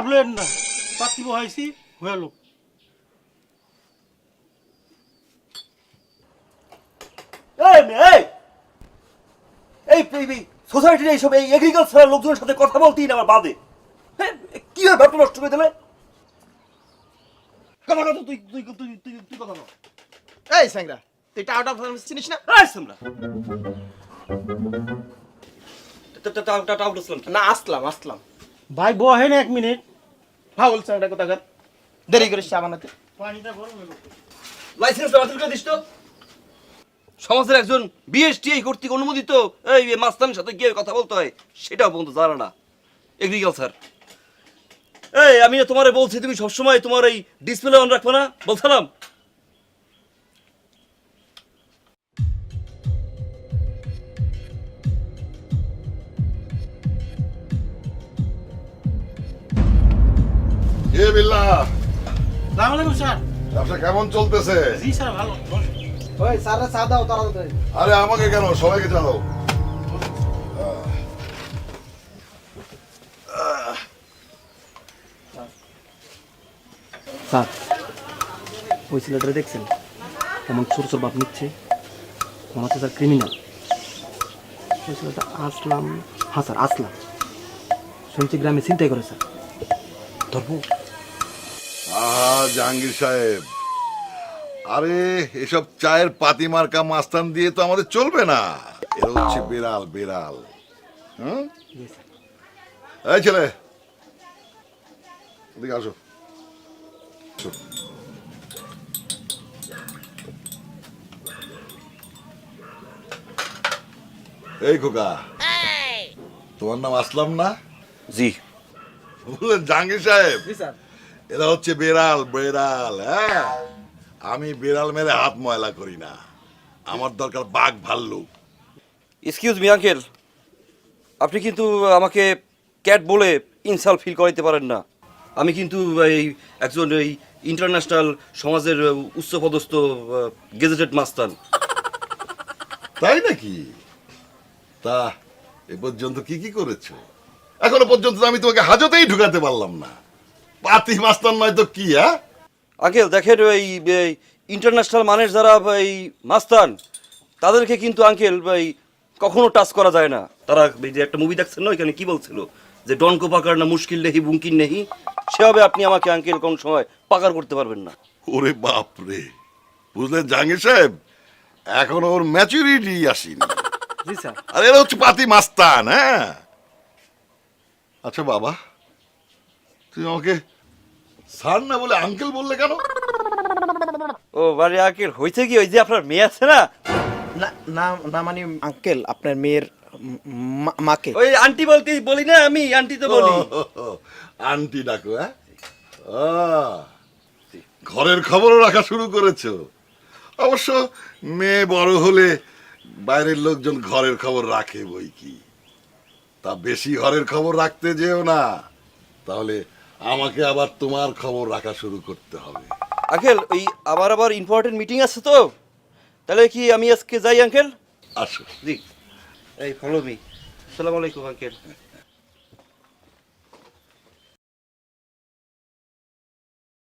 ভাবলেন না পাতি বহাইছি হয়ে লোক। এই সোসাইটির এইসব এই এগ্রিকালচারাল লোকজনের সাথে কথা বলতেই না আমার বাদে। হ্যাঁ, কি হয় ব্যাপারটা নষ্ট করে দিলে? কথা কথা তুই তুই তুই তুই তুই কথা বল। এই স্যাংরা, তুই টাউটা চিনিস না? আমরা না, আসলাম। ভাই বহেন 1 মিনিট। ফাউল স্যাংরা কোথাকার, দেরি করিস চা বানাতে। পানিটা গরম হলো। লাইসেন্স বাতিল করে দিস তো। সমাজের একজন বিএসটিআই কর্তৃক অনুমোদিত এই মাস্তানের সাথে গিয়ে কথা বলতে হয় সেটাও বন্ধু জানা না। এগ্রিকালচার এই আমি না তোমারে বলছি তুমি সবসময় তোমার এই ডিসপ্লে অন রাখবে না বলছিলাম। এ বিল্লাহ, আসসালামু আলাইকুম স্যার। ব্যবসা কেমন চলতেছে? জি স্যার ভালো। ওই স্যাররা চা দাও তাড়াতাড়ি। আরে আমাকে কেন, সবাইকে জানাও। স্যার, ওই ছেলেটা দেখছেন কেমন ছোট ছোট বাপ নিচ্ছে? মনে হচ্ছে স্যার ক্রিমিনাল। ওই ছেলেটা আসলাম, হ্যাঁ স্যার আসলাম, শুনছি গ্রামে চিন্তাই করে স্যার। ধরবো? জাহাঙ্গীর সাহেব, আরে এসব চায়ের পাতি মার্কা মাস্তান দিয়ে তো আমাদের চলবে না। এরা হচ্ছে বেড়াল বেড়াল। হুম, এই ছেলে এদিকে আসো। এই খোকা, তোমার নাম আসলাম না? জি বললেন জাহাঙ্গীর সাহেব, জি স্যার। এরা হচ্ছে বেড়াল বেড়াল। হ্যাঁ, আমি বেড়াল মেরে হাত ময়লা করি না, আমার দরকার বাঘ ভাল্লুক। এক্সকিউজ মি আঙ্কেল, আপনি কিন্তু আমাকে ক্যাট বলে ইনসাল্ট ফিল করাইতে পারেন না। আমি কিন্তু এই একজন এই ইন্টারন্যাশনাল সমাজের উচ্চপদস্থ গেজেটেড মাস্তান। তাই নাকি? তা এ পর্যন্ত কি কি করেছো? এখনো পর্যন্ত তো আমি তোমাকে হাজতেই ঢুকাতে পারলাম না। পাতি মাস্তান নয় তো কি? হ্যাঁ আঙ্কেল দেখেন এই ইন্টারন্যাশনাল মানের যারা এই মাস্তান তাদেরকে কিন্তু আঙ্কেল এই কখনো টাচ করা যায় না। তারা এই যে একটা মুভি দেখছেন না, ওইখানে কি বলছিল যে ডনকো পাকার না মুশকিল নেহি মুমকিন নেহি, সেভাবে আপনি আমাকে আঙ্কেল কোন সময় পাকার করতে পারবেন না। ওরে বাপ রে, বুঝলেন জাহাঙ্গীর সাহেব, এখনো ওর ম্যাচুরিটি আসেনি। জি স্যার। আর এরা হচ্ছে পাতি মাস্তান। হ্যাঁ, আচ্ছা বাবা, তুমি আমাকে স্যার না বলে আঙ্কেল বললে কেন? ও মানে আঙ্কেল হয়েছে কি, ওই যে আপনার মেয়ে আছে না, না না না, মানে আঙ্কেল আপনার মেয়ের মাকে। ওই আন্টি বলতে বলি না আমি, আন্টি তো বলি। আন্টি ডাকো? হ্যাঁ, ঘরের খবরও রাখা শুরু করেছো। অবশ্য মেয়ে বড় হলে বাইরের লোকজন ঘরের খবর রাখে বই কি, তা বেশি ঘরের খবর রাখতে যেও না, তাহলে আমাকে আবার তোমার খবর রাখা শুরু করতে হবে। আঙ্কেল ওই আবার ইম্পর্টেন্ট মিটিং আছে তো, তাহলে কি আমি আজকে যাই আঙ্কেল? আসো। জি এই ফলো মি। আসসালামু আলাইকুম আঙ্কেল।